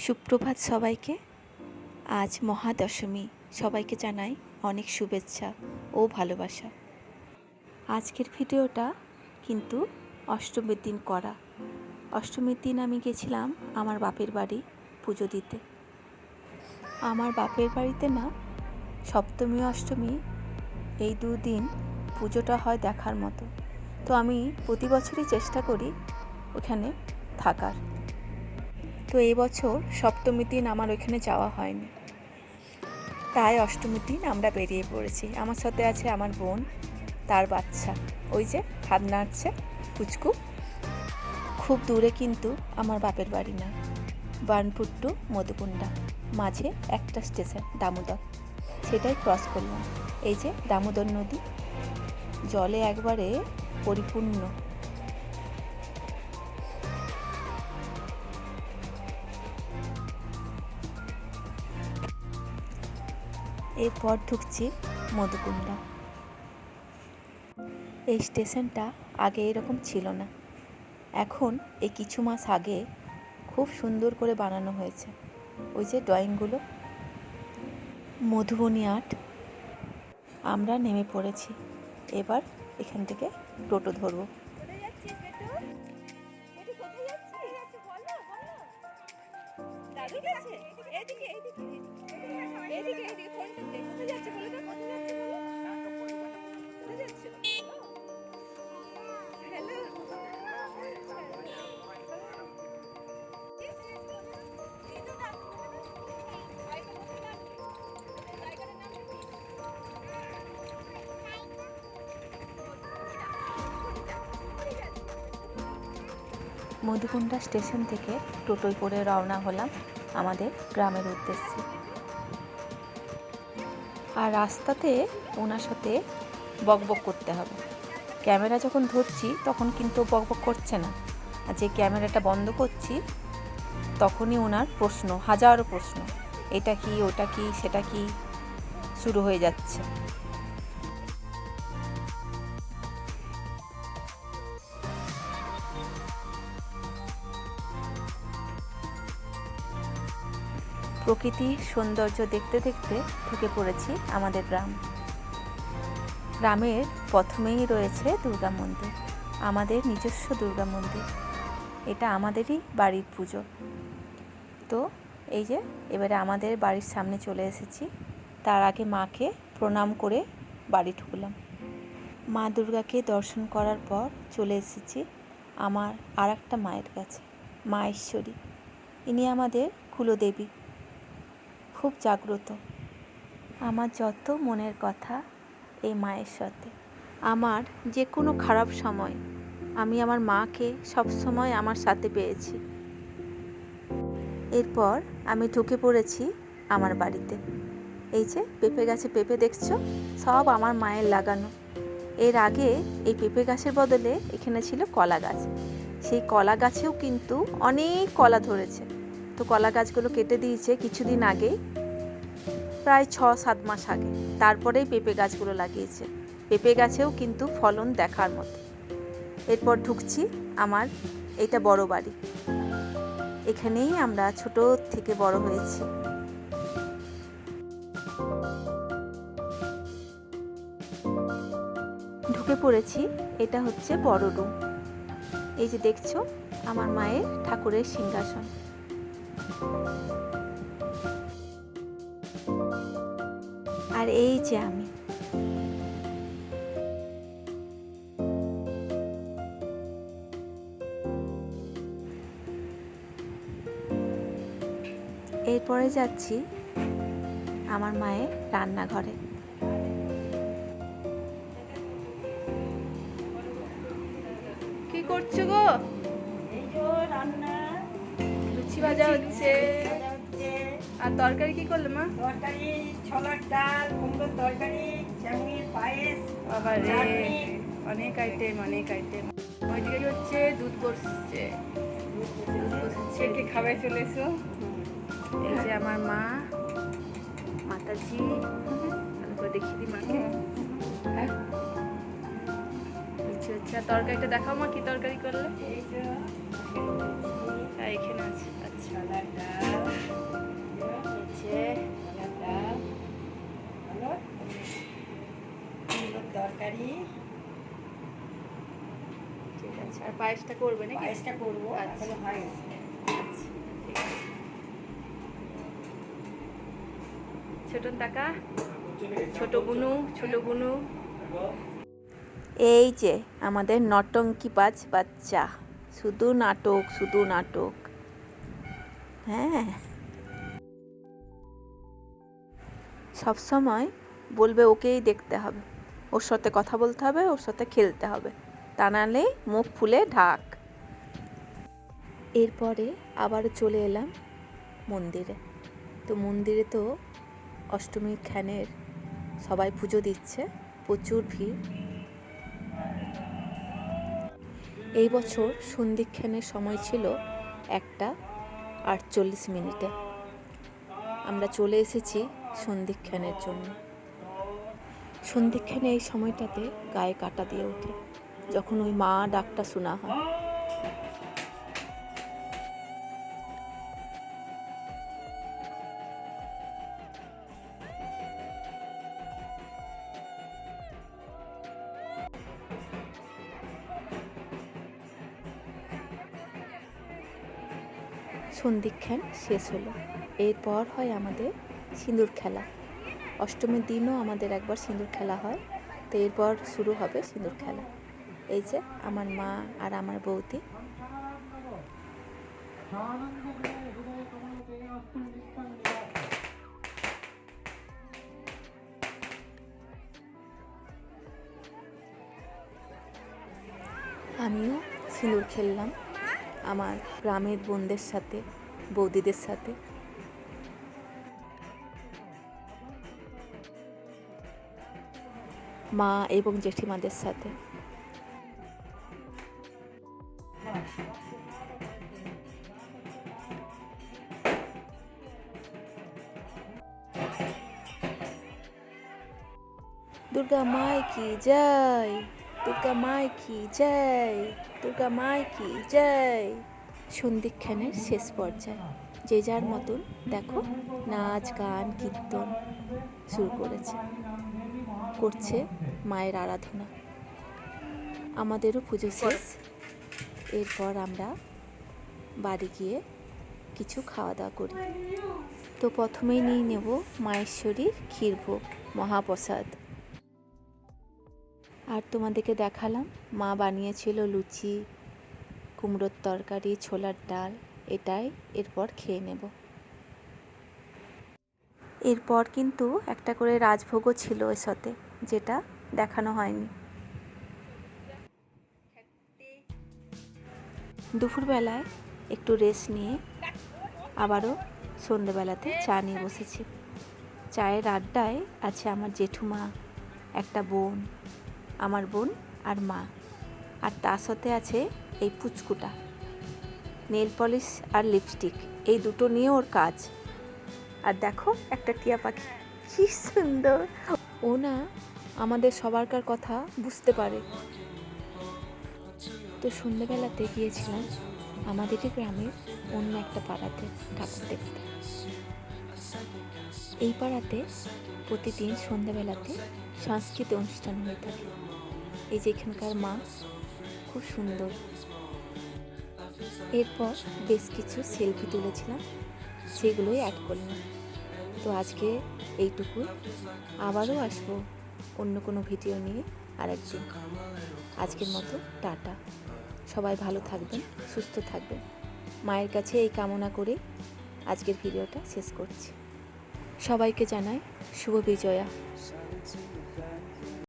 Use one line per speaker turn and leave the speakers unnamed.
সুপ্রভাত সবাইকে। আজ মহাদশমী, সবাইকে জানাই অনেক শুভেচ্ছা ও ভালোবাসা। আজকের ভিডিওটা কিন্তু অষ্টমীর দিন করা। অষ্টমীর দিন আমি গেছিলাম আমার বাপের বাড়ি পুজো দিতে। আমার বাপের বাড়িতে না সপ্তমী অষ্টমী এই দুদিন পুজোটা হয় দেখার মতো। তো আমি প্রতি বছরই চেষ্টা করি ওখানে থাকার। তো এই বছর সপ্তমীর দিন আমার ওইখানে যাওয়া হয়নি, তাই অষ্টমীর দিন আমরা বেরিয়ে পড়েছি। আমার সাথে আছে আমার বোন, তার বাচ্চা, ওই যে হাত নাড়ছে কুচকু। খুব দূরে কিন্তু আমার বাপের বাড়ি না, বার্নপুর টু মধুকুণ্ডা, মাঝে একটা স্টেশন দামোদর, সেটাই ক্রস করলাম। এই যে দামোদর নদী জলে একবারে পরিপূর্ণ। এরপর ঢুকছি মধুকুণ্ডা। এই স্টেশনটা আগে এরকম ছিল না, এখন এই কিছু মাস আগে খুব সুন্দর করে বানানো হয়েছে। ওই যে ড্রয়িংগুলো, মধুবনী আর্ট। আমরা নেমে পড়েছি, এবার এখান থেকে টোটো ধরবো। মধুকুণ্ডা স্টেশন থেকে টোটোয় করে রওনা হলাম আমাদের গ্রামের উদ্দেশ্যে। আর রাস্তাতে ওনার সাথে বকবক করতে হবে। ক্যামেরা যখন ধরছি তখন কিন্তু বকবক করছে না, আর যে ক্যামেরাটা বন্ধ করছি তখনই ওনার প্রশ্ন, হাজারো প্রশ্ন, এটা কি, ওটা কি, সেটা কি, শুরু হয়ে যাচ্ছে। প্রকৃতির সৌন্দর্য দেখতে দেখতে ঢুকে পড়েছি আমাদের গ্রাম। গ্রামের প্রথমেই রয়েছে দুর্গা মন্দির, আমাদের নিজস্ব দুর্গা মন্দির। এটা আমাদেরই বাড়ির পুজো। তো এই যে এবারে আমাদের বাড়ির সামনে চলে এসেছি। তার আগে মাকে প্রণাম করে বাড়ি ঢুকলাম। মা দুর্গাকে দর্শন করার পর চলে এসেছি আমার আর একটা মায়ের কাছে, মা ঈশ্বরী। ইনি আমাদের কুলদেবী, খুব জাগ্রত। আমার যত মনের কথা এই মায়ের সাথে। আমার যে কোনো খারাপ সময় আমি আমার মাকে সবসময় আমার সাথে পেয়েছি। এরপর আমি ঢুকে পড়েছি আমার বাড়িতে। এই যে পেঁপে গাছে পেঁপে দেখছো, সব আমার মায়ের লাগানো। এর আগে এই পেঁপে গাছের বদলে এখানে ছিল কলা গাছ। সেই কলা গাছেও কিন্তু অনেক কলা ধরেছে। তো কলা গাছগুলো কেটে দিয়েছে কিছুদিন আগেই, প্রায় 6-7 মাস আগে। তারপরেই পেঁপে গাছগুলো লাগিয়েছে। পেঁপে গাছেও কিন্তু ফলন দেখার মতো। এরপর ঢুকছি আমার এটা বড় বাড়ি। এখানেই আমরা ছোট থেকে বড় হয়েছি। ঢুকে পড়েছি, এটা হচ্ছে বড় রুম। এই যে দেখছো আমার মায়ের ঠাকুরের সিংহাসন। আর এই যে আমি। এরপরে যাচ্ছি আমার মায়ের রান্নাঘরে। কি করছো গো?
এই যে রান্না,
লুচি ভাজা হচ্ছে। আর তরকারি কি করলে মা?
তরকারি ছোলার ডাল, কুমড়োর তরকারি, চাউমিন, পায়েস,
বাবা রে,
চাটনি।
অনেক আইটেম, অনেক আইটেম। ওইদিকে হচ্ছে দুধ বসছে,
ছেলেকে খাবার চলে এসো।
এই যে আমার মা, মাতাজি। তারপর দেখি দি মাকে। হ্যাঁ, আচ্ছা তরকারিটা দেখাও মা, কি তরকারি করলে?
এই যে
হ্যাঁ এখানে আছে। আচ্ছা
ছোলার ডাল,
আচ্ছা, আর পায়েসটা করবে নাকি?
পায়েসটা করবো,
আচ্ছা।
এখনো হয়নি।
আচ্ছা, ঠিক আছে। ছোটন টাকা, ছোট বুনু। এই যে আমাদের নটঙ্কিবাজ বাচ্চা, শুধু নাটক। হ্যাঁ, সবসময় বলবে ওকেই দেখতে হবে, ওর সাথে কথা বলতে হবে, ওর সাথে খেলতে হবে, তা নাহলে মুখ ফুলে ঢাক। এরপরে আবার চলে এলাম মন্দিরে। তো মন্দিরে তো অষ্টমীর খ্যানের সবাই পুজো দিচ্ছে, প্রচুর ভিড়। এই বছর সন্ধিক্ষণের সময় ছিল 1:48 আমরা চলে এসেছি সন্ধিক্ষণের জন্য। সন্ধিক্ষণে এই সময়টাতে গায়ে কাঁটা দিয়ে ওঠে, যখন ওই মা ডাকটা শোনা হয়। সন্ধিক্ষণ শেষ হলো, এরপর হয় আমাদের সিঁদুর খেলা। অষ্টমীর দিনও আমাদের একবার সিঁদুর খেলা হয়, তো এরপর শুরু হবে সিঁদুর খেলা। এই যে আমার মা আর আমার বৌদি। আমিও সিঁদুর খেললাম আমার গ্রামের বোনদের সাথে, বৌদিদের সাথে। মা এবং জেঠিমাদের সাথে। দুর্গা মাই কি জয়, দুর্গা মাই কি জয়, দুর্গা মাই কি জয়। সন্ধিক্ষণের শেষ পর্যায়ে যে যার মতন দেখো নাচ গান কীর্তন শুরু করছে মায়ের আরাধনা। আমাদেরও পুজো শেষ, এরপর আমরা বাড়ি গিয়ে কিছু খাওয়া দাওয়া করি। তো প্রথমেই নিয়ে নেব মায়েশ্বরীর ক্ষীরভোগ মহাপ্রসাদ। আর তোমাদেরকে দেখালাম মা বানিয়েছিল লুচি, কুমড়োর তরকারি, ছোলার ডাল, এটাই এরপর খেয়ে নেব। এরপর কিন্তু একটা করে রাজভোগও ছিল এর সাথে, যেটা দেখানো হয়নি। দুপুরবেলায় একটু রেস্ট নিয়ে আবারও সন্ধ্যেবেলাতে চা নিয়ে বসেছি। চায়ের আড্ডায় আছে আমার জেঠুমা, একটা বোন, আমার বোন আর মা, আর তার সাথে আছে এই পুচকুটা। নেল পলিশ আর লিপস্টিক এই দুটো নিয়ে ওর কাজ। আর দেখো একটা টিয়া পাখি, কি সুন্দর। ও না আমাদের সবারকার কথা বুঝতে পারে। তো সন্ধ্যেবেলাতে গিয়েছিলাম আমাদেরই গ্রামের অন্য একটা পাড়াতে ঠাকুর দেখতে। এই পাড়াতে প্রতিদিন সন্ধ্যাবেলাতে সাংস্কৃতিক অনুষ্ঠান হয়ে থাকে। এই যে এখানকার মা খুব সুন্দর। এরপর বেশ কিছু সেলফি তুলেছিলাম, সেগুলোই অ্যাড করলাম। তো আজকে এইটুকু, আবারও আসবো অন্য কোনো ভিডিও নিয়ে আরেকদিন। আজকের মতো টাটা, সবাই ভালো থাকবেন, সুস্থ থাকবেন, মায়ের কাছে এই কামনা করে আজকের ভিডিওটা শেষ করছি। সবাইকে জানাই শুভ বিজয়া।